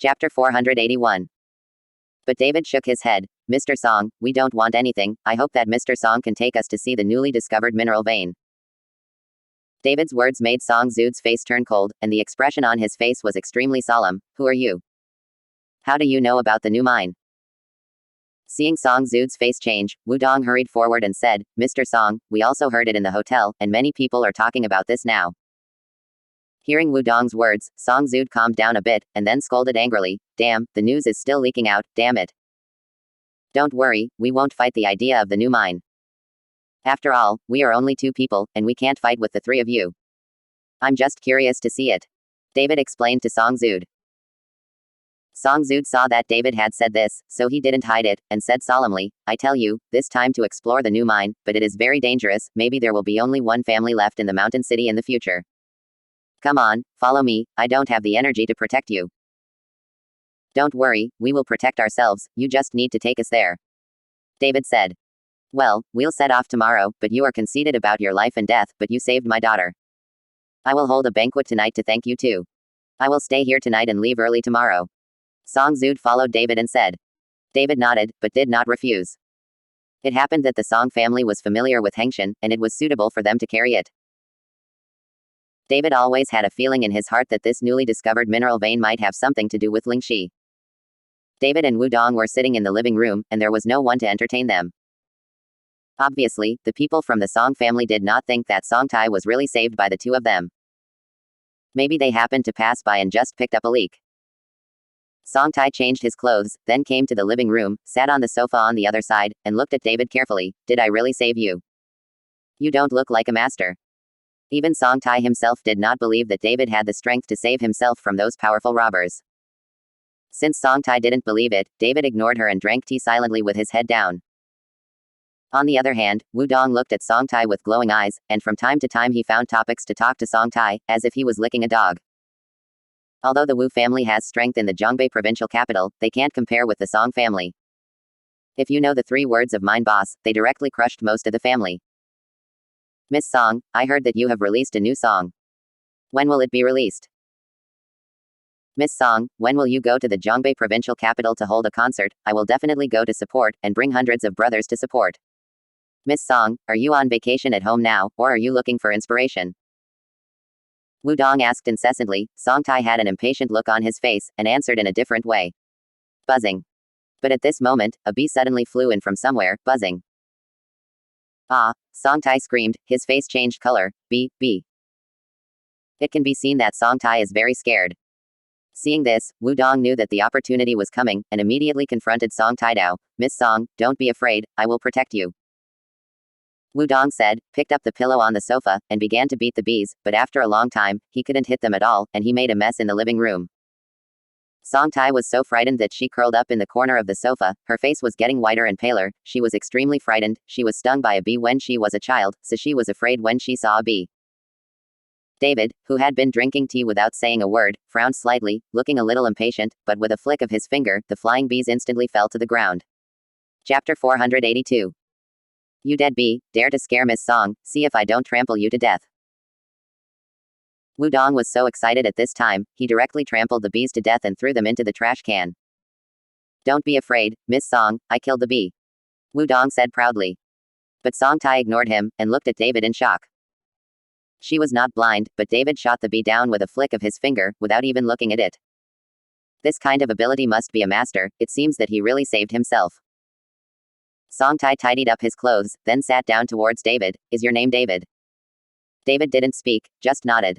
Chapter 481. But David shook his head. Mr. Song, we don't want anything. I hope that Mr. Song can take us to see the newly discovered mineral vein. David's words made Song Zhu's face turn cold, and the expression on his face was extremely solemn. Who are you? How do you know about the new mine? Seeing Song Zhu's face change, Wu Dong hurried forward and said, Mr. Song, we also heard it in the hotel, and many people are talking about this now. Hearing Wu Dong's words, Song Zhu calmed down a bit, and then scolded angrily, damn, the news is still leaking out, damn it. Don't worry, we won't fight the idea of the new mine. After all, we are only 2 people, and we can't fight with the 3 of you. I'm just curious to see it. David explained to Song Zhu. Song Zhu saw that David had said this, so he didn't hide it, and said solemnly, I tell you, this time to explore the new mine, but it is very dangerous, maybe there will be only one family left in the mountain city in the future. Come on, follow me, I don't have the energy to protect you. Don't worry, we will protect ourselves, you just need to take us there. David said. Well, we'll set off tomorrow, but you are conceited about your life and death, but you saved my daughter. I will hold a banquet tonight to thank you too. I will stay here tonight and leave early tomorrow. Song Zhu followed David and said. David nodded, but did not refuse. It happened that the Song family was familiar with Hengshan, and it was suitable for them to carry it. David always had a feeling in his heart that this newly discovered mineral vein might have something to do with Lingxi. David and Wu Dong were sitting in the living room, and there was no one to entertain them. Obviously, the people from the Song family did not think that Song Tai was really saved by the 2 of them. Maybe they happened to pass by and just picked up a leak. Song Tai changed his clothes, then came to the living room, sat on the sofa on the other side, and looked at David carefully. Did I really save you? You don't look like a master. Even Song Tai himself did not believe that David had the strength to save himself from those powerful robbers. Since Song Tai didn't believe it, David ignored her and drank tea silently with his head down. On the other hand, Wu Dong looked at Song Tai with glowing eyes, and from time to time he found topics to talk to Song Tai, as if he was licking a dog. Although the Wu family has strength in the Zhongbei provincial capital, they can't compare with the Song family. If you know the 3 words of mine boss, they directly crushed most of the family. Miss Song, I heard that you have released a new song. When will it be released? Miss Song, when will you go to the Zhongbei provincial capital to hold a concert? I will definitely go to support, and bring hundreds of brothers to support. Miss Song, are you on vacation at home now, or are you looking for inspiration? Wu Dong asked incessantly. Song Tai had an impatient look on his face, and answered in a different way. Buzzing. But at this moment, a bee suddenly flew in from somewhere, buzzing. Ah, Song Tai screamed, his face changed color. Bee. It can be seen that Song Tai is very scared. Seeing this, Wu Dong knew that the opportunity was coming, and immediately confronted Song Taidao. Miss Song, don't be afraid, I will protect you. Wu Dong said, picked up the pillow on the sofa, and began to beat the bees, but after a long time, he couldn't hit them at all, and he made a mess in the living room. Song Tai was so frightened that she curled up in the corner of the sofa, her face was getting whiter and paler, she was extremely frightened, she was stung by a bee when she was a child, so she was afraid when she saw a bee. David, who had been drinking tea without saying a word, frowned slightly, looking a little impatient, but with a flick of his finger, the flying bees instantly fell to the ground. Chapter 482. You dead bee, dare to scare Miss Song, see if I don't trample you to death. Wu Dong was so excited at this time, he directly trampled the bees to death and threw them into the trash can. Don't be afraid, Miss Song, I killed the bee. Wu Dong said proudly. But Song Tai ignored him, and looked at David in shock. She was not blind, but David shot the bee down with a flick of his finger, without even looking at it. This kind of ability must be a master, it seems that he really saved himself. Song Tai tidied up his clothes, then sat down towards David. Is your name David? David didn't speak, just nodded.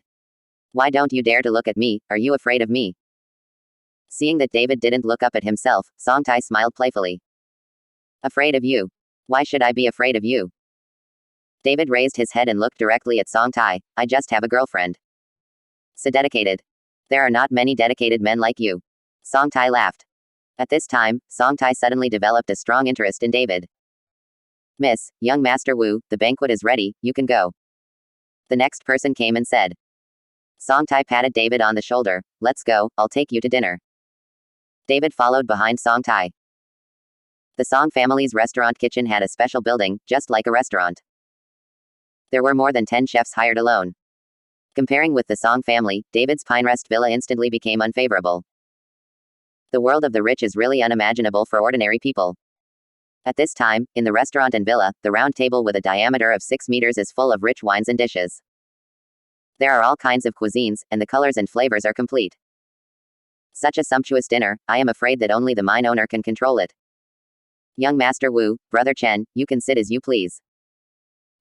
Why don't you dare to look at me, are you afraid of me? Seeing that David didn't look up at himself, Song Tai smiled playfully. Afraid of you? Why should I be afraid of you? David raised his head and looked directly at Song Tai. I just have a girlfriend. So dedicated. There are not many dedicated men like you. Song Tai laughed. At this time, Song Tai suddenly developed a strong interest in David. Miss, young Master Wu, the banquet is ready, you can go. The next person came and said. Song Tai patted David on the shoulder. Let's go, I'll take you to dinner. David followed behind Song Tai. The Song family's restaurant kitchen had a special building, just like a restaurant. There were more than 10 chefs hired alone. Comparing with the Song family, David's Pinecrest villa instantly became unfavorable. The world of the rich is really unimaginable for ordinary people. At this time, in the restaurant and villa, the round table with a diameter of 6 meters is full of rich wines and dishes. There are all kinds of cuisines, and the colors and flavors are complete. Such a sumptuous dinner, I am afraid that only the mine owner can control it. Young Master Wu, Brother Chen, you can sit as you please.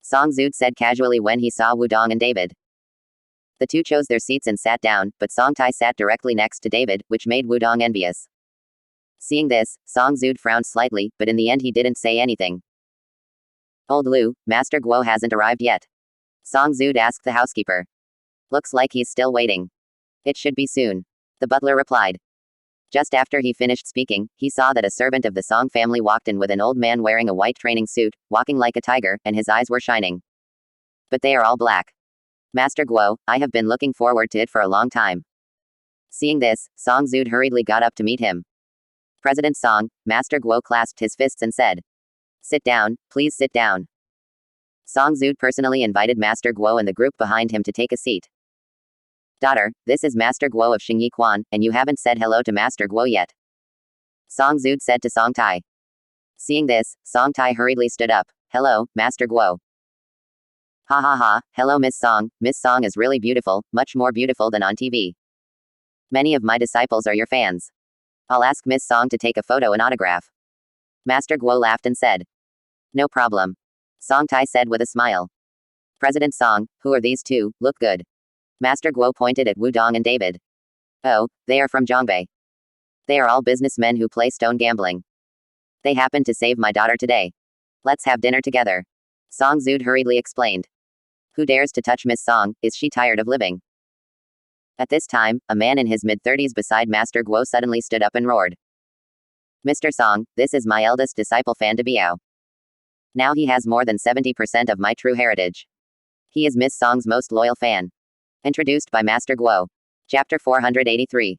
Song Zhu said casually when he saw Wudong and David. The two chose their seats and sat down, but Song Tai sat directly next to David, which made Wudong envious. Seeing this, Song Zhu frowned slightly, but in the end he didn't say anything. Old Lu, Master Guo hasn't arrived yet. Song Zhu asked the housekeeper. Looks like he's still waiting. It should be soon. The butler replied. Just after he finished speaking, he saw that a servant of the Song family walked in with an old man wearing a white training suit, walking like a tiger, and his eyes were shining. But they are all black. Master Guo, I have been looking forward to it for a long time. Seeing this, Song Zhu hurriedly got up to meet him. President Song, Master Guo clasped his fists and said. Sit down, please sit down. Song Zhu personally invited Master Guo and the group behind him to take a seat. Daughter, this is Master Guo of Xingyi Quan, and you haven't said hello to Master Guo yet. Song Zhu said to Song Tai. Seeing this, Song Tai hurriedly stood up. Hello, Master Guo. Ha ha ha, hello Miss Song. Miss Song is really beautiful, much more beautiful than on TV. Many of my disciples are your fans. I'll ask Miss Song to take a photo and autograph. Master Guo laughed and said. No problem. Song Tai said with a smile. President Song, who are these two, look good. Master Guo pointed at Wudong and David. Oh, they are from Zhongbei. They are all businessmen who play stone gambling. They happened to save my daughter today. Let's have dinner together. Song Zhu hurriedly explained. Who dares to touch Miss Song? Is she tired of living? At this time, a man in his mid-30s beside Master Guo suddenly stood up and roared. Mr. Song, this is my eldest disciple Fan De Biao. Now he has more than 70% of my true heritage. He is Miss Song's most loyal fan. Introduced by Master Guo. Chapter 483.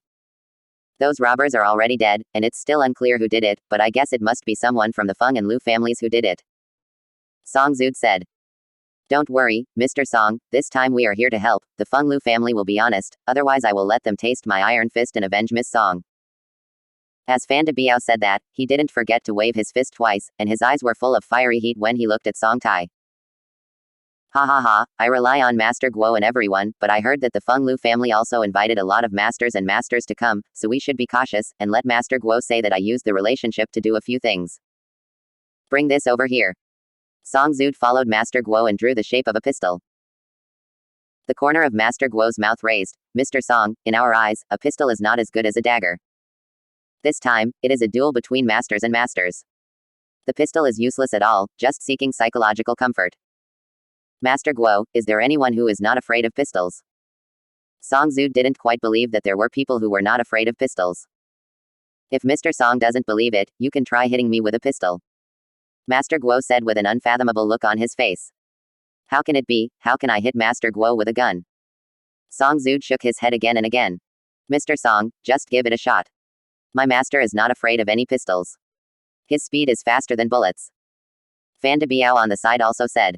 Those robbers are already dead, and it's still unclear who did it, but I guess it must be someone from the Feng and Lu families who did it. Song Zhu said. Don't worry, Mr. Song, this time we are here to help. The Feng Lu family will be honest, otherwise I will let them taste my iron fist and avenge Miss Song. As Fan De Biao said that, he didn't forget to wave his fist twice, and his eyes were full of fiery heat when he looked at Song Tai. Ha ha ha, I rely on Master Guo and everyone, but I heard that the Feng Lu family also invited a lot of masters and masters to come, so we should be cautious, and let Master Guo say that I used the relationship to do a few things. Bring this over here. Song Zhu followed Master Guo and drew the shape of a pistol. The corner of Master Guo's mouth raised. Mr. Song, in our eyes, a pistol is not as good as a dagger. This time, it is a duel between masters and masters. The pistol is useless at all, just seeking psychological comfort. Master Guo, is there anyone who is not afraid of pistols? Song Zhu didn't quite believe that there were people who were not afraid of pistols. If Mr. Song doesn't believe it, you can try hitting me with a pistol. Master Guo said with an unfathomable look on his face. How can it be? How can I hit Master Guo with a gun? Song Zhu shook his head again and again. Mr. Song, just give it a shot. My master is not afraid of any pistols. His speed is faster than bullets. Fan De Biao on the side also said.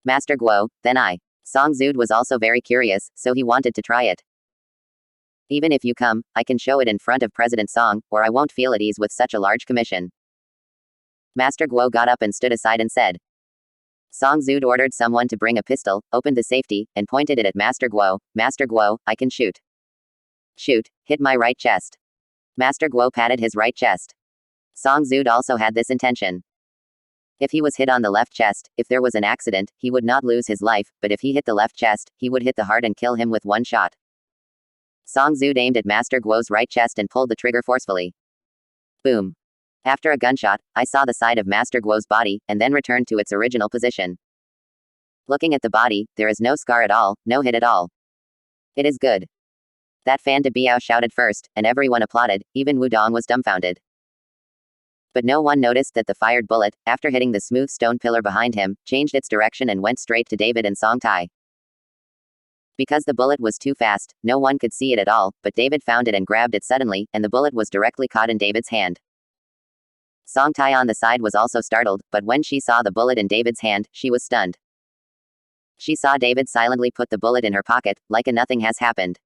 Master Guo, then I. Song Zhu was also very curious, so he wanted to try it. Even if you come, I can show it in front of President Song, or I won't feel at ease with such a large commission. Master Guo got up and stood aside and said. Song Zhu ordered someone to bring a pistol, opened the safety, and pointed it at Master Guo. Master Guo, I can shoot. Shoot, hit my right chest. Master Guo patted his right chest. Song Zhu also had this intention. If he was hit on the left chest, if there was an accident, he would not lose his life, but if he hit the left chest, he would hit the heart and kill him with one shot. Song Zhu aimed at Master Guo's right chest and pulled the trigger forcefully. Boom. After a gunshot, I saw the side of Master Guo's body, and then returned to its original position. Looking at the body, there is no scar at all, no hit at all. It is good. That Fan De Biao shouted first, and everyone applauded, even Wudong was dumbfounded. But no one noticed that the fired bullet, after hitting the smooth stone pillar behind him, changed its direction and went straight to David and Song Tai. Because the bullet was too fast, no one could see it at all, but David found it and grabbed it suddenly, and the bullet was directly caught in David's hand. Song Tai on the side was also startled, but when she saw the bullet in David's hand, she was stunned. She saw David silently put the bullet in her pocket, like a nothing has happened.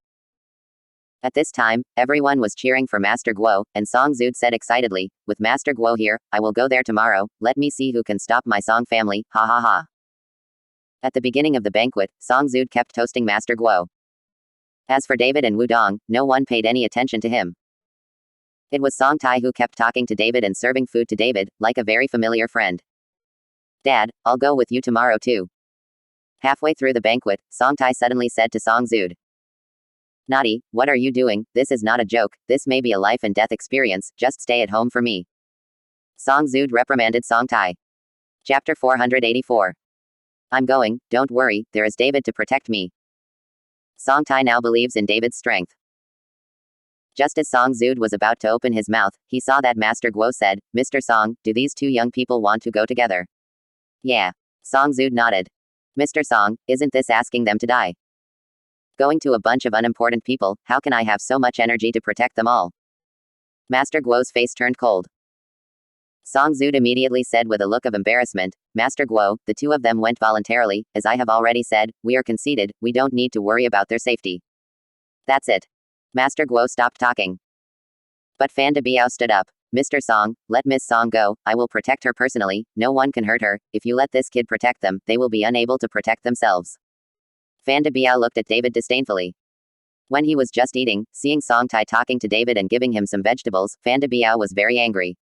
At this time, everyone was cheering for Master Guo, and Song Zud said excitedly, with Master Guo here, I will go there tomorrow, let me see who can stop my Song family, ha ha ha. At the beginning of the banquet, Song Zud kept toasting Master Guo. As for David and Wudong, no one paid any attention to him. It was Song Tai who kept talking to David and serving food to David, like a very familiar friend. Dad, I'll go with you tomorrow too. Halfway through the banquet, Song Tai suddenly said to Song Zud. Naughty, what are you doing? This is not a joke, this may be a life and death experience, just stay at home for me. Song Zud reprimanded Song Tai. Chapter 484. I'm going, don't worry, there is David to protect me. Song Tai now believes in David's strength. Just as Song Zud was about to open his mouth, he saw that Master Guo said, Mr. Song, do these two young people want to go together? Yeah. Song Zud nodded. Mr. Song, isn't this asking them to die? Going to a bunch of unimportant people, how can I have so much energy to protect them all? Master Guo's face turned cold. Song Zud immediately said with a look of embarrassment, Master Guo, the two of them went voluntarily, as I have already said, we are conceited, we don't need to worry about their safety. That's it. Master Guo stopped talking. But Fan De Biao stood up. Mr. Song, let Miss Song go, I will protect her personally, no one can hurt her, if you let this kid protect them, they will be unable to protect themselves. Fan De Biao looked at David disdainfully. When he was just eating, seeing Song Tai talking to David and giving him some vegetables, Fan De Biao was very angry.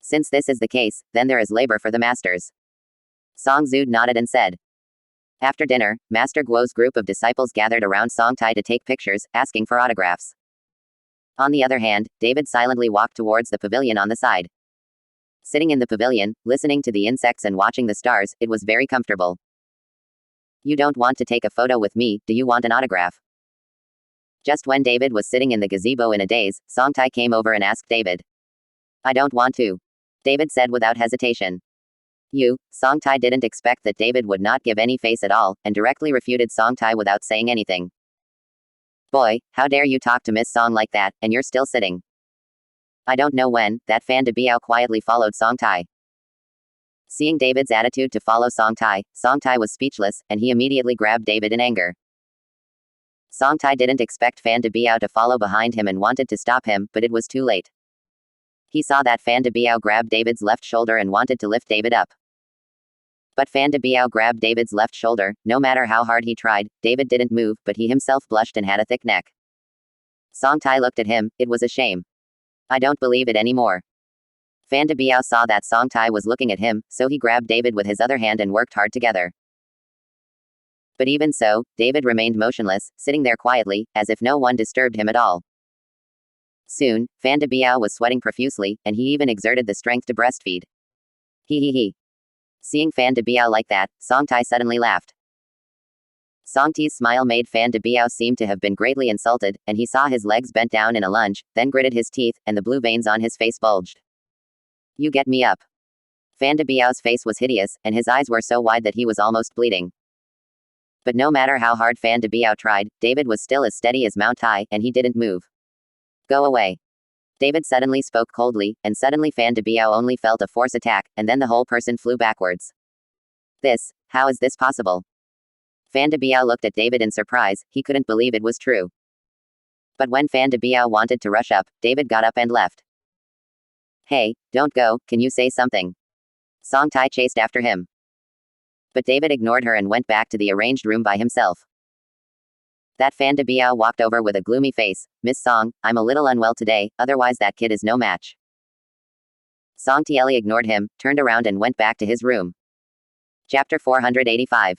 Since this is the case, then there is labor for the masters. Song Zud nodded and said. After dinner, Master Guo's group of disciples gathered around Song Tai to take pictures, asking for autographs. On the other hand, David silently walked towards the pavilion on the side. Sitting in the pavilion, listening to the insects and watching the stars, it was very comfortable. You don't want to take a photo with me, do you want an autograph? Just when David was sitting in the gazebo in a daze, Song Tai came over and asked David. I don't want to. David said without hesitation. Song Tai didn't expect that David would not give any face at all, and directly refuted Song Tai without saying anything. Boy, how dare you talk to Miss Song like that, and you're still sitting. I don't know when, that Fan De Biao quietly followed Song Tai. Seeing David's attitude to follow Song Tai was speechless, and he immediately grabbed David in anger. Song Tai didn't expect Fan De Biao to follow behind him and wanted to stop him, but it was too late. He saw that Fan De Biao grabbed David's left shoulder and wanted to lift David up. But Fan De Biao grabbed David's left shoulder, no matter how hard he tried, David didn't move, but he himself blushed and had a thick neck. Song Tai looked at him, it was a shame. I don't believe it anymore. Fan De Biao saw that Song Tai was looking at him, so he grabbed David with his other hand and worked hard together. But even so, David remained motionless, sitting there quietly, as if no one disturbed him at all. Soon, Fan De Biao was sweating profusely, and he even exerted the strength to breastfeed. He. Seeing Fan De Biao like that, Song Tai suddenly laughed. Song Tai's smile made Fan De Biao seem to have been greatly insulted, and he saw his legs bent down in a lunge, then gritted his teeth, and the blue veins on his face bulged. You get me up. Fan De Biao's face was hideous, and his eyes were so wide that he was almost bleeding. But no matter how hard Fan De Biao tried, David was still as steady as Mount Tai, and he didn't move. Go away. David suddenly spoke coldly, and suddenly Fan De Biao only felt a force attack, and then the whole person flew backwards. How is this possible? Fan De Biao looked at David in surprise, he couldn't believe it was true. But when Fan De Biao wanted to rush up, David got up and left. Hey, don't go, can you say something? Song Tai chased after him. But David ignored her and went back to the arranged room by himself. That Fan De Biao walked over with a gloomy face. Miss Song, I'm a little unwell today, otherwise that kid is no match. Song Tieli ignored him, turned around and went back to his room. Chapter 485.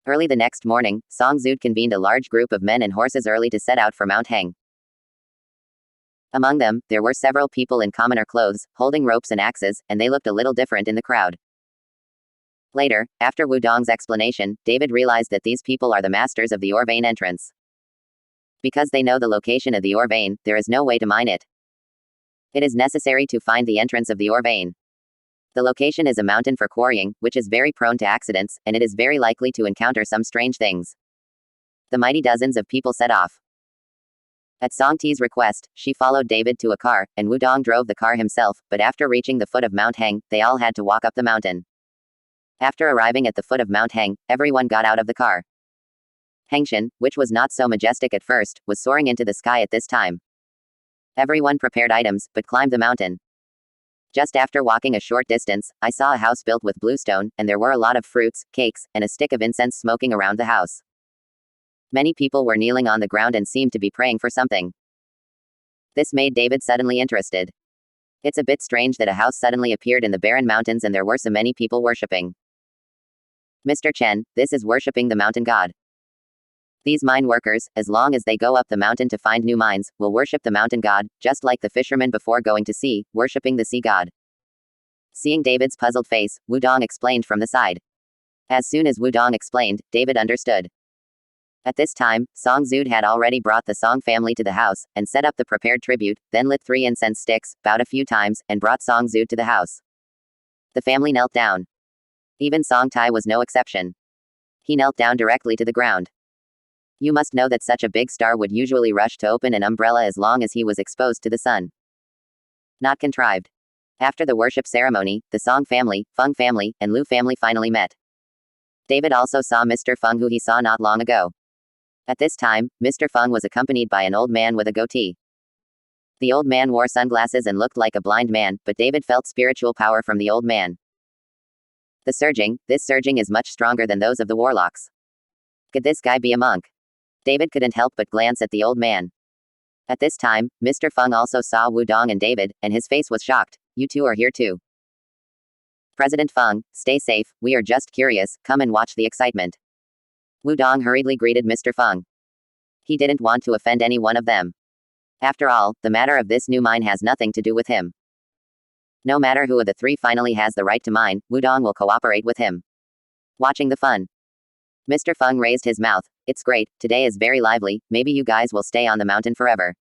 Early the next morning, Song Zud convened a large group of men and horses early to set out for Mount Heng. Among them, there were several people in commoner clothes, holding ropes and axes, and they looked a little different in the crowd. Later, after Wudong's explanation, David realized that these people are the masters of the ore vein entrance. Because they know the location of the ore vein, there is no way to mine it. It is necessary to find the entrance of the ore vein. The location is a mountain for quarrying, which is very prone to accidents, and it is very likely to encounter some strange things. The mighty dozens of people set off. At Song Ti's request, she followed David to a car, and Wudong drove the car himself, but after reaching the foot of Mount Heng, they all had to walk up the mountain. After arriving at the foot of Mount Heng, everyone got out of the car. Hengshan, which was not so majestic at first, was soaring into the sky at this time. Everyone prepared items, but climbed the mountain. Just after walking a short distance, I saw a house built with bluestone, and there were a lot of fruits, cakes, and a stick of incense smoking around the house. Many people were kneeling on the ground and seemed to be praying for something. This made David suddenly interested. It's a bit strange that a house suddenly appeared in the barren mountains and there were so many people worshipping. Mr. Chen, this is worshipping the mountain god. These mine workers, as long as they go up the mountain to find new mines, will worship the mountain god, just like the fishermen before going to sea, worshipping the sea god. Seeing David's puzzled face, Wudong explained from the side. As soon as Wudong explained, David understood. At this time, Song Zud had already brought the Song family to the house, and set up the prepared tribute, then lit 3 incense sticks, bowed a few times, and brought Song Zud to the house. The family knelt down. Even Song Tai was no exception. He knelt down directly to the ground. You must know that such a big star would usually rush to open an umbrella as long as he was exposed to the sun. Not contrived. After the worship ceremony, the Song family, Feng family, and Lu family finally met. David also saw Mr. Feng, who he saw not long ago. At this time, Mr. Feng was accompanied by an old man with a goatee. The old man wore sunglasses and looked like a blind man, but David felt spiritual power from the old man. This surging is much stronger than those of the warlocks. Could this guy be a monk? David couldn't help but glance at the old man. At this time, Mr. Feng also saw Wudong and David, and his face was shocked. You two are here too. President Feng, stay safe, we are just curious, come and watch the excitement. Wudong hurriedly greeted Mr. Feng. He didn't want to offend any one of them. After all, the matter of this new mine has nothing to do with him. No matter who of the 3 finally has the right to mine, Wudong will cooperate with him. Watching the fun. Mr. Feng raised his mouth. It's great, today is very lively, maybe you guys will stay on the mountain forever.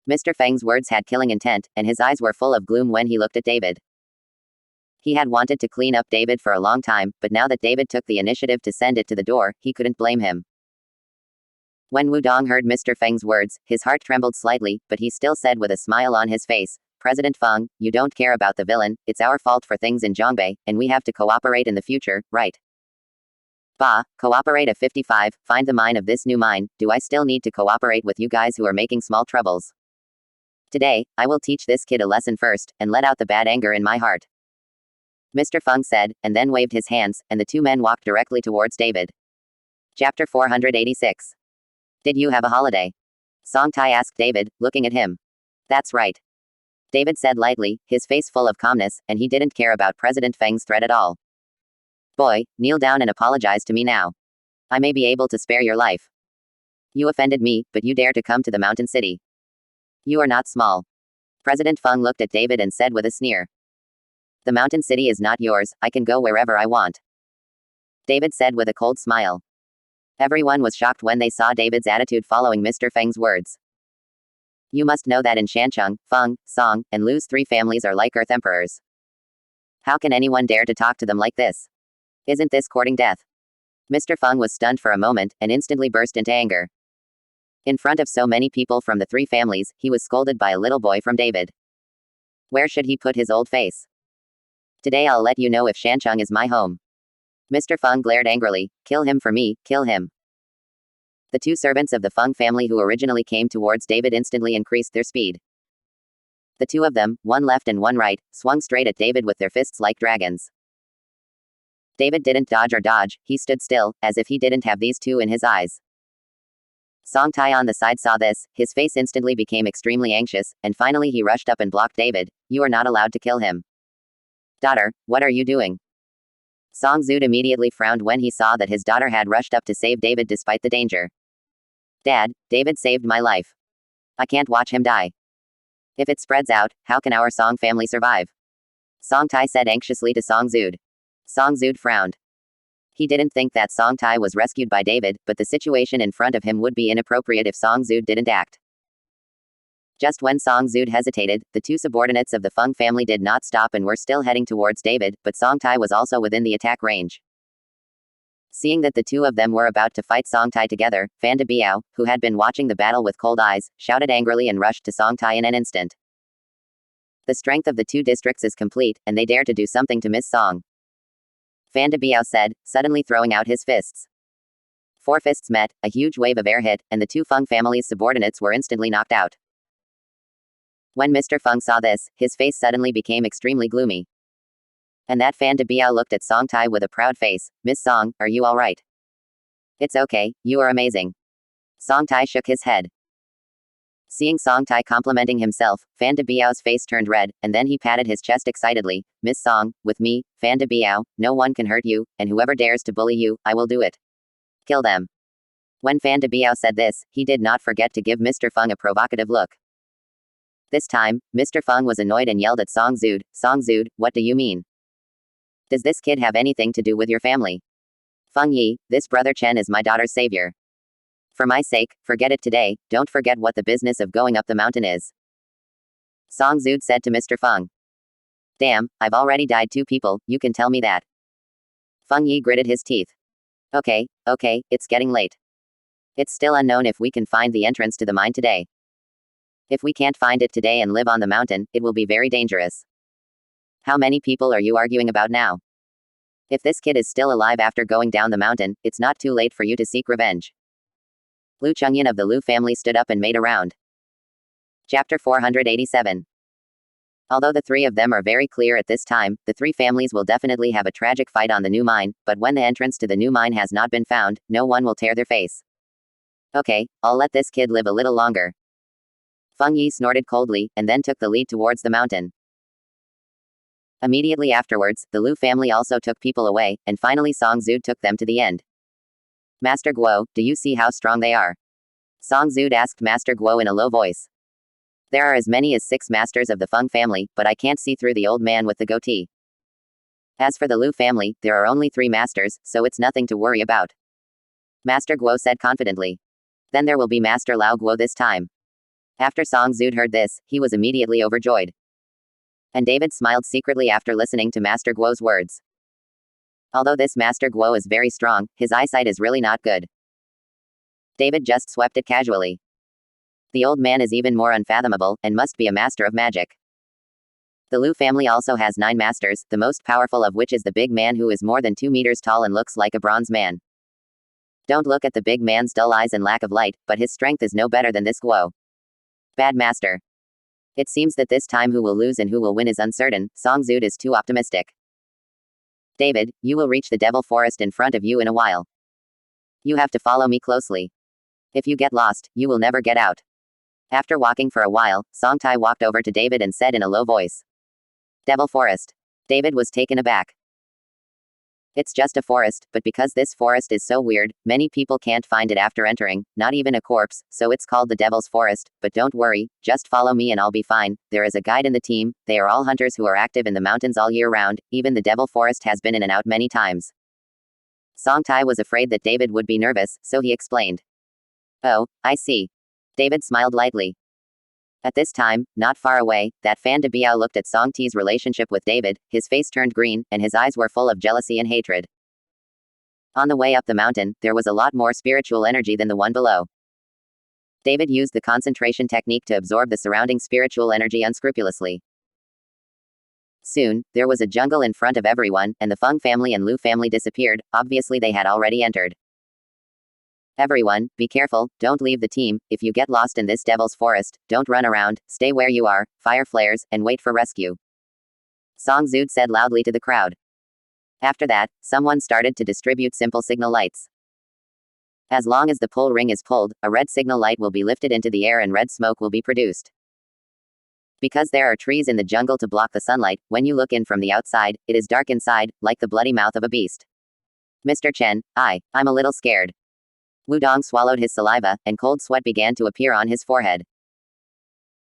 Mr. Feng's words had killing intent, and his eyes were full of gloom when he looked at David. He had wanted to clean up David for a long time, but now that David took the initiative to send it to the door, he couldn't blame him. When Wudong heard Mr. Feng's words, his heart trembled slightly, but he still said with a smile on his face, President Feng, you don't care about the villain, it's our fault for things in Zhongbei, and we have to cooperate in the future, right? Bah, cooperate a 55, find the mine of this new mine, do I still need to cooperate with you guys who are making small troubles? Today, I will teach this kid a lesson first, and let out the bad anger in my heart. Mr. Feng said, and then waved his hands, and the 2 men walked directly towards David. Chapter 486. Did you have a holiday? Song Tai asked David, looking at him. That's right. David said lightly, his face full of calmness, and he didn't care about President Feng's threat at all. Boy, kneel down and apologize to me now. I may be able to spare your life. You offended me, but you dare to come to the mountain city. You are not small. President Feng looked at David and said with a sneer. The mountain city is not yours, I can go wherever I want. David said with a cold smile. Everyone was shocked when they saw David's attitude following Mr. Feng's words. You must know that in Shancheng, Feng, Song, and Lu's 3 families are like Earth Emperors. How can anyone dare to talk to them like this? Isn't this courting death? Mr. Feng was stunned for a moment, and instantly burst into anger. In front of so many people from the 3 families, he was scolded by a little boy from David. Where should he put his old face? Today I'll let you know if Shancheng is my home. Mr. Feng glared angrily. Kill him for me, kill him. The 2 servants of the Feng family who originally came towards David instantly increased their speed. The 2 of them, one left and one right, swung straight at David with their fists like dragons. David didn't dodge or dodge, he stood still, as if he didn't have these 2 in his eyes. Song Tai on the side saw this, his face instantly became extremely anxious, and finally he rushed up and blocked David. You are not allowed to kill him. Daughter, what are you doing? Song Zud immediately frowned when he saw that his daughter had rushed up to save David despite the danger. Dad, David saved my life. I can't watch him die. If it spreads out, how can our Song family survive? Song Tai said anxiously to Song Zud. Song Zud frowned. He didn't think that Song Tai was rescued by David, but the situation in front of him would be inappropriate if Song Zud didn't act. Just when Song Zud hesitated, the 2 subordinates of the Feng family did not stop and were still heading towards David, but Song Tai was also within the attack range. Seeing that the 2 of them were about to fight Song Tai together, Fan De Biao, who had been watching the battle with cold eyes, shouted angrily and rushed to Song Tai in an instant. The strength of the 2 districts is complete, and they dare to do something to Miss Song. Fan De Biao said, suddenly throwing out his fists. Four fists met, a huge wave of air hit, and the two Feng family's subordinates were instantly knocked out. When Mr. Feng saw this, his face suddenly became extremely gloomy. And that Fan De Biao looked at Song Tai with a proud face. Miss Song, are you alright? It's okay, you are amazing. Song Tai shook his head. Seeing Song Tai complimenting himself, Fan De Biao's face turned red, and then he patted his chest excitedly. Miss Song, with me, Fan De Biao, no one can hurt you, and whoever dares to bully you, I will do it. Kill them. When Fan De Biao said this, he did not forget to give Mr. Feng a provocative look. This time, Mr. Feng was annoyed and yelled at Song Zud, Song Zud, what do you mean? Does this kid have anything to do with your family? Feng Yi, this brother Chen is my daughter's savior. For my sake, forget it today, don't forget what the business of going up the mountain is. Song Zud said to Mr. Feng. Damn, I've already died 2 people, you can tell me that. Feng Yi gritted his teeth. Okay, it's getting late. It's still unknown if we can find the entrance to the mine today. If we can't find it today and live on the mountain, it will be very dangerous. How many people are you arguing about now? If this kid is still alive after going down the mountain, it's not too late for you to seek revenge. Lu Chengyan of the Lu family stood up and made a round. Chapter 487. Although the 3 of them are very clear at this time, the 3 families will definitely have a tragic fight on the new mine, but when the entrance to the new mine has not been found, no one will tear their face. Okay, I'll let this kid live a little longer. Feng Yi snorted coldly, and then took the lead towards the mountain. Immediately afterwards, the Lu family also took people away, and finally Song Zud took them to the end. Master Guo, do you see how strong they are? Song Zud asked Master Guo in a low voice. There are as many as 6 masters of the Feng family, but I can't see through the old man with the goatee. As for the Lu family, there are only 3 masters, so it's nothing to worry about. Master Guo said confidently. Then there will be Master Lao Guo this time. After Song Zud heard this, he was immediately overjoyed. And David smiled secretly after listening to Master Guo's words. Although this Master Guo is very strong, his eyesight is really not good. David just swept it casually. The old man is even more unfathomable, and must be a master of magic. The Lu family also has 9 masters, the most powerful of which is the big man who is more than 2 meters tall and looks like a bronze man. Don't look at the big man's dull eyes and lack of light, but his strength is no better than this Guo. Bad master. It seems that this time who will lose and who will win is uncertain. Song Zud is too optimistic. David, you will reach the Devil Forest in front of you in a while. You have to follow me closely. If you get lost, you will never get out. After walking for a while, Song Tai walked over to David and said in a low voice. Devil Forest. David was taken aback. It's just a forest, but because this forest is so weird, many people can't find it after entering, not even a corpse, so it's called the Devil's Forest, but don't worry, just follow me and I'll be fine. There is a guide in the team, they are all hunters who are active in the mountains all year round, even the Devil Forest has been in and out many times. Song Tai was afraid that David would be nervous, so he explained. Oh, I see. David smiled lightly. At this time, not far away, that Fan De Biao looked at Song Ti's relationship with David, his face turned green, and his eyes were full of jealousy and hatred. On the way up the mountain, there was a lot more spiritual energy than the one below. David used the concentration technique to absorb the surrounding spiritual energy unscrupulously. Soon, there was a jungle in front of everyone, and the Feng family and Lu family disappeared, obviously they had already entered. Everyone, be careful, don't leave the team, if you get lost in this Devil's Forest, don't run around, stay where you are, fire flares, and wait for rescue. Song Zud said loudly to the crowd. After that, someone started to distribute simple signal lights. As long as the pull ring is pulled, a red signal light will be lifted into the air and red smoke will be produced. Because there are trees in the jungle to block the sunlight, when you look in from the outside, it is dark inside, like the bloody mouth of a beast. Mr. Chen, I'm a little scared. Wudong swallowed his saliva, and cold sweat began to appear on his forehead.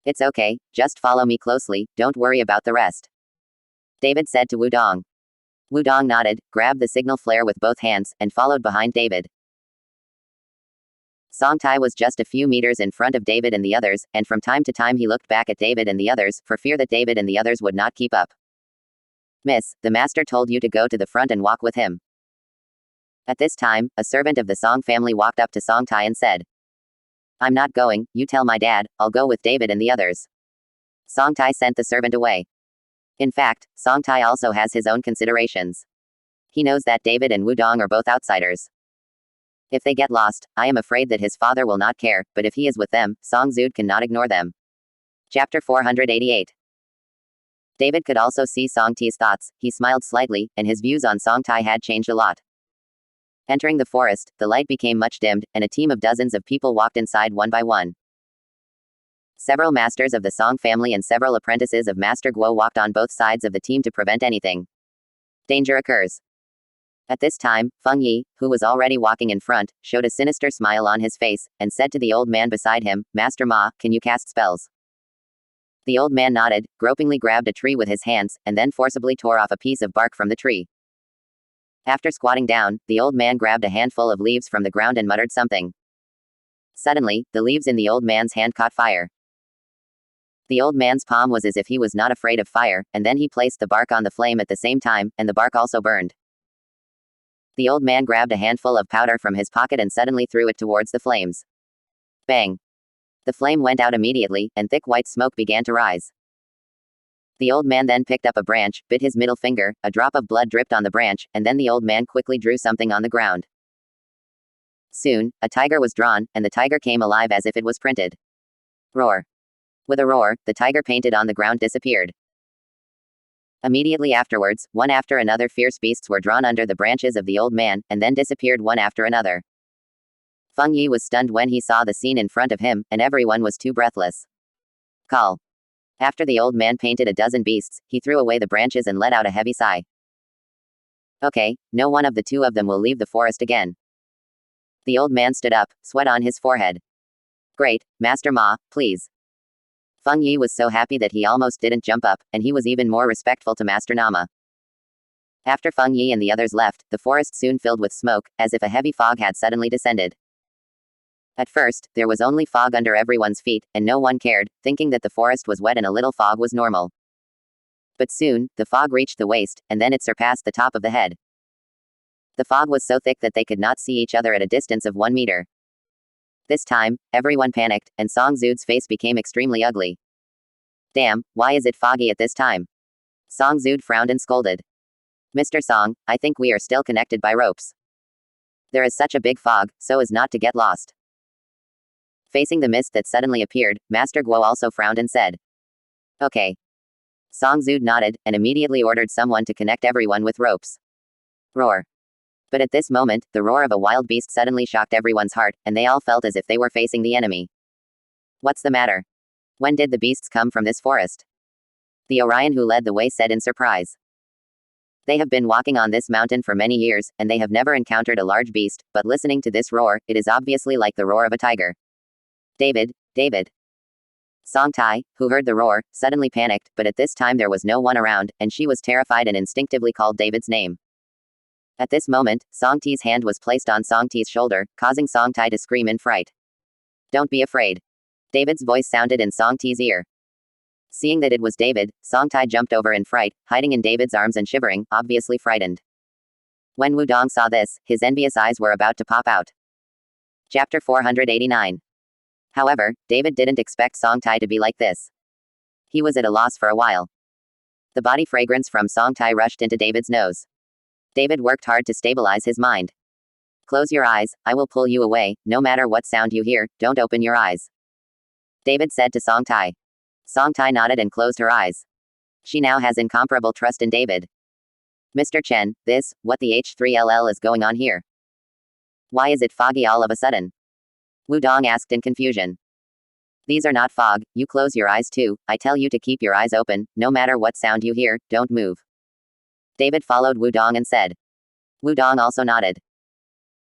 It's okay, just follow me closely, don't worry about the rest. David said to Wudong. Wudong nodded, grabbed the signal flare with both hands, and followed behind David. Song Tai was just a few meters in front of David and the others, and from time to time he looked back at David and the others, for fear that David and the others would not keep up. Miss, the master told you to go to the front and walk with him. At this time, a servant of the Song family walked up to Song Tai and said. I'm not going, you tell my dad, I'll go with David and the others. Song Tai sent the servant away. In fact, Song Tai also has his own considerations. He knows that David and Wudong are both outsiders. If they get lost, I am afraid that his father will not care, but if he is with them, Song Zood cannot ignore them. Chapter 488. David could also see Song Ti's thoughts. He smiled slightly, and his views on Song Tai had changed a lot. Entering the forest, the light became much dimmed, and a team of dozens of people walked inside one by one. Several masters of the Song family and several apprentices of Master Guo walked on both sides of the team to prevent anything. Danger occurs. At this time, Feng Yi, who was already walking in front, showed a sinister smile on his face, and said to the old man beside him, Master Ma, can you cast spells? The old man nodded, gropingly grabbed a tree with his hands, and then forcibly tore off a piece of bark from the tree. After squatting down, the old man grabbed a handful of leaves from the ground and muttered something. Suddenly, the leaves in the old man's hand caught fire. The old man's palm was as if he was not afraid of fire, and then he placed the bark on the flame at the same time, and the bark also burned. The old man grabbed a handful of powder from his pocket and suddenly threw it towards the flames. Bang! The flame went out immediately, and thick white smoke began to rise. The old man then picked up a branch, bit his middle finger, a drop of blood dripped on the branch, and then the old man quickly drew something on the ground. Soon, a tiger was drawn, and the tiger came alive as if it was printed. Roar! With a roar, the tiger painted on the ground disappeared. Immediately afterwards, one after another fierce beasts were drawn under the branches of the old man, and then disappeared one after another. Feng Yi was stunned when he saw the scene in front of him, and everyone was too breathless. Call. After the old man painted a dozen beasts, he threw away the branches and let out a heavy sigh. Okay, no one of the two of them will leave the forest again. The old man stood up, sweat on his forehead. Great, Master Ma, please. Feng Yi was so happy that he almost didn't jump up, and he was even more respectful to Master Nama. After Feng Yi and the others left, the forest soon filled with smoke, as if a heavy fog had suddenly descended. At first, there was only fog under everyone's feet, and no one cared, thinking that the forest was wet and a little fog was normal. But soon, the fog reached the waist, and then it surpassed the top of the head. The fog was so thick that they could not see each other at a distance of 1 meter. This time, everyone panicked, and Song Zood's face became extremely ugly. Damn, why is it foggy at this time? Song Zood frowned and scolded. Mr. Song, I think we are still connected by ropes. There is such a big fog, so as not to get lost. Facing the mist that suddenly appeared, Master Guo also frowned and said. Okay. Song Zood nodded, and immediately ordered someone to connect everyone with ropes. Roar. But at this moment, the roar of a wild beast suddenly shocked everyone's heart, and they all felt as if they were facing the enemy. What's the matter? When did the beasts come from this forest? The Orion who led the way said in surprise. They have been walking on this mountain for many years, and they have never encountered a large beast, but listening to this roar, it is obviously like the roar of a tiger. David, David. Song Tai, who heard the roar, suddenly panicked, but at this time there was no one around, and she was terrified and instinctively called David's name. At this moment, Song Ti's hand was placed on Song Ti's shoulder, causing Song Tai to scream in fright. Don't be afraid. David's voice sounded in Song Ti's ear. Seeing that it was David, Song Tai jumped over in fright, hiding in David's arms and shivering, obviously frightened. When Wudong saw this, his envious eyes were about to pop out. Chapter 489. However, David didn't expect Song Tai to be like this. He was at a loss for a while. The body fragrance from Song Tai rushed into David's nose. David worked hard to stabilize his mind. Close your eyes, I will pull you away, no matter what sound you hear, don't open your eyes. David said to Song Tai. Song Tai nodded and closed her eyes. She now has incomparable trust in David. Mr. Chen, what the H3LL is going on here? Why is it foggy all of a sudden? Wudong asked in confusion. These are not fog, you close your eyes too, I tell you to keep your eyes open, no matter what sound you hear, don't move. David followed Wudong and said. Wudong also nodded.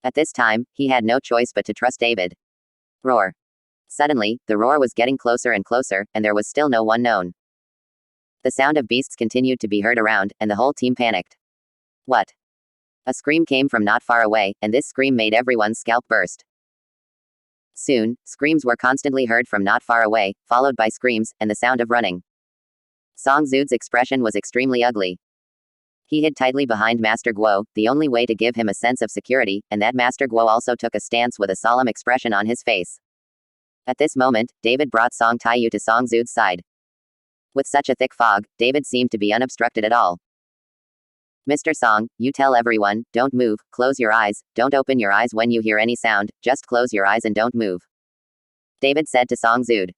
At this time, he had no choice but to trust David. Roar. Suddenly, the roar was getting closer and closer, and there was still no one known. The sound of beasts continued to be heard around, and the whole team panicked. What? A scream came from not far away, and this scream made everyone's scalp burst. Soon, screams were constantly heard from not far away, followed by screams, and the sound of running. Song Zood's expression was extremely ugly. He hid tightly behind Master Guo, the only way to give him a sense of security, and that Master Guo also took a stance with a solemn expression on his face. At this moment, David brought Song Taiyu to Song Zood's side. With such a thick fog, David seemed to be unobstructed at all. Mr. Song, you tell everyone, don't move, close your eyes, don't open your eyes when you hear any sound, just close your eyes and don't move. David said to Song Zood.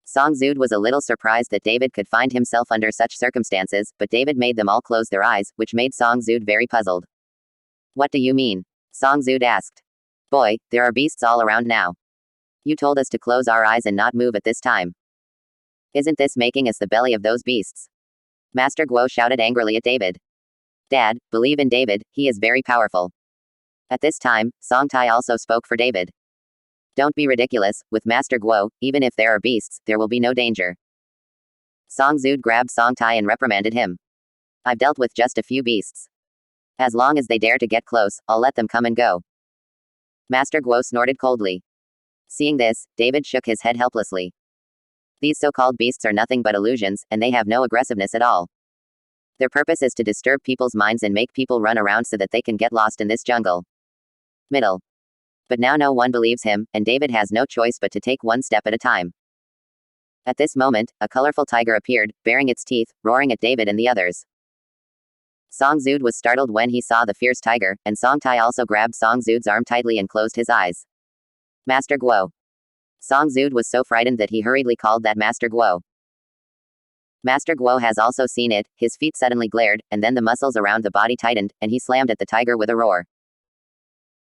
Song Zood was a little surprised that David could find himself under such circumstances, but David made them all close their eyes, which made Song Zood very puzzled. What do you mean? Song Zood asked. Boy, there are beasts all around now. You told us to close our eyes and not move at this time. Isn't this making us the belly of those beasts? Master Guo shouted angrily at David. Dad, believe in David, he is very powerful. At this time, Song Tai also spoke for David. Don't be ridiculous, with Master Guo, even if there are beasts, there will be no danger. Song Zood grabbed Song Tai and reprimanded him. I've dealt with just a few beasts. As long as they dare to get close, I'll let them come and go. Master Guo snorted coldly. Seeing this, David shook his head helplessly. These so-called beasts are nothing but illusions, and they have no aggressiveness at all. Their purpose is to disturb people's minds and make people run around so that they can get lost in this jungle. Middle. But now no one believes him, and David has no choice but to take one step at a time. At this moment, a colorful tiger appeared, baring its teeth, roaring at David and the others. Song Zood was startled when he saw the fierce tiger, and Song Tai also grabbed Song Zood's arm tightly and closed his eyes. Master Guo. Song Zood was so frightened that he hurriedly called that Master Guo. Master Guo has also seen it, his feet suddenly glared, and then the muscles around the body tightened, and he slammed at the tiger with a roar.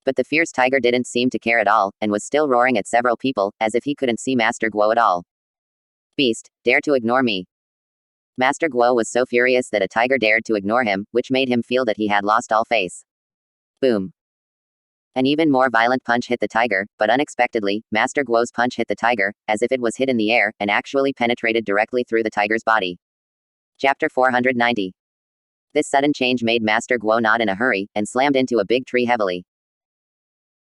But the fierce tiger didn't seem to care at all, and was still roaring at several people, as if he couldn't see Master Guo at all. Beast, dare to ignore me. Master Guo was so furious that a tiger dared to ignore him, which made him feel that he had lost all face. Boom. An even more violent punch hit the tiger, but unexpectedly, Master Guo's punch hit the tiger, as if it was hit in the air, and actually penetrated directly through the tiger's body. Chapter 490. This sudden change made Master Guo nod in a hurry, and slammed into a big tree heavily.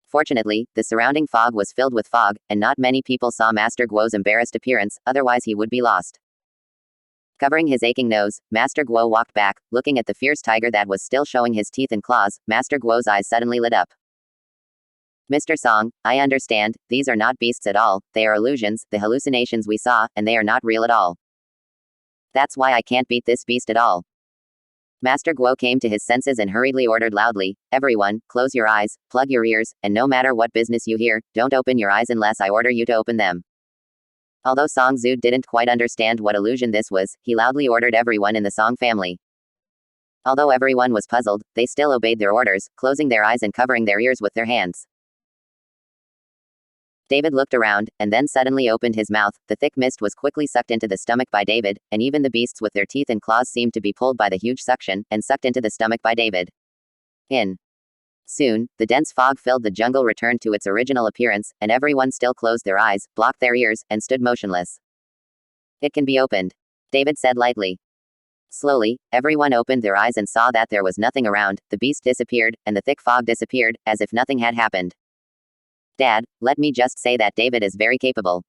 Fortunately, the surrounding fog was filled with fog, and not many people saw Master Guo's embarrassed appearance, otherwise he would be lost. Covering his aching nose, Master Guo walked back, looking at the fierce tiger that was still showing his teeth and claws. Master Guo's eyes suddenly lit up. Mr. Song, I understand, these are not beasts at all, they are illusions, the hallucinations we saw, and they are not real at all. That's why I can't beat this beast at all. Master Guo came to his senses and hurriedly ordered loudly, everyone, close your eyes, plug your ears, and no matter what business you hear, don't open your eyes unless I order you to open them. Although Song Zood didn't quite understand what illusion this was, he loudly ordered everyone in the Song family. Although everyone was puzzled, they still obeyed their orders, closing their eyes and covering their ears with their hands. David looked around, and then suddenly opened his mouth. The thick mist was quickly sucked into the stomach by David, and even the beasts with their teeth and claws seemed to be pulled by the huge suction, and sucked into the stomach by David. Soon, the dense fog filled the jungle returned to its original appearance, and everyone still closed their eyes, blocked their ears, and stood motionless. It can be opened. David said lightly. Slowly, everyone opened their eyes and saw that there was nothing around, the beast disappeared, and the thick fog disappeared, as if nothing had happened. Dad, let me just say that David is very capable.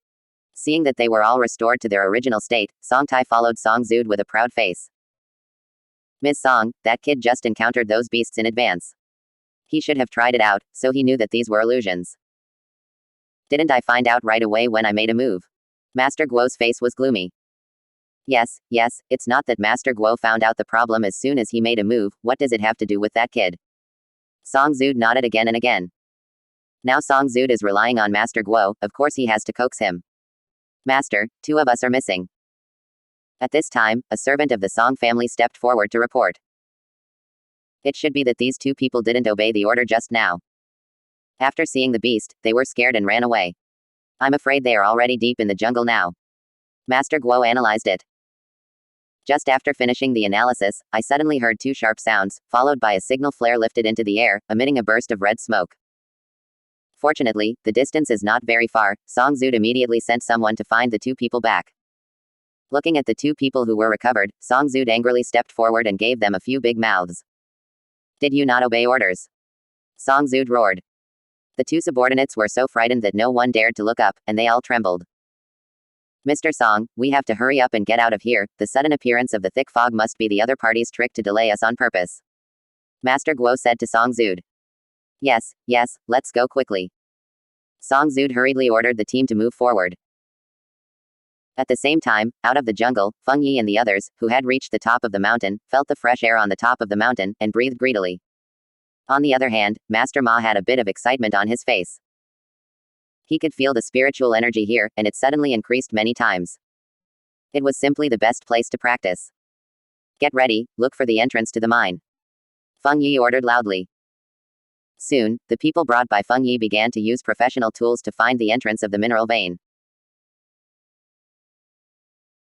Seeing that they were all restored to their original state, Song Tai followed Song Zood with a proud face. Ms. Song, that kid just encountered those beasts in advance. He should have tried it out, so he knew that these were illusions. Didn't I find out right away when I made a move? Master Guo's face was gloomy. Yes, it's not that Master Guo found out the problem as soon as he made a move, what does it have to do with that kid? Song Zood nodded again and again. Now Song Zood is relying on Master Guo, of course he has to coax him. Master, 2 of us are missing. At this time, a servant of the Song family stepped forward to report. It should be that these 2 people didn't obey the order just now. After seeing the beast, they were scared and ran away. I'm afraid they are already deep in the jungle now. Master Guo analyzed it. Just after finishing the analysis, I suddenly heard 2 sharp sounds, followed by a signal flare lifted into the air, emitting a burst of red smoke. Fortunately, the distance is not very far. Song Zood immediately sent someone to find the 2 people back. Looking at the 2 people who were recovered, Song Zood angrily stepped forward and gave them a few big mouths. Did you not obey orders? Song Zood roared. The 2 subordinates were so frightened that no one dared to look up, and they all trembled. Mr. Song, we have to hurry up and get out of here. The sudden appearance of the thick fog must be the other party's trick to delay us on purpose. Master Guo said to Song Zood. Yes, let's go quickly. Song Zood hurriedly ordered the team to move forward. At the same time, out of the jungle, Feng Yi and the others, who had reached the top of the mountain, felt the fresh air on the top of the mountain, and breathed greedily. On the other hand, Master Ma had a bit of excitement on his face. He could feel the spiritual energy here, and it suddenly increased many times. It was simply the best place to practice. Get ready, look for the entrance to the mine. Feng Yi ordered loudly. Soon, the people brought by Feng Yi began to use professional tools to find the entrance of the mineral vein.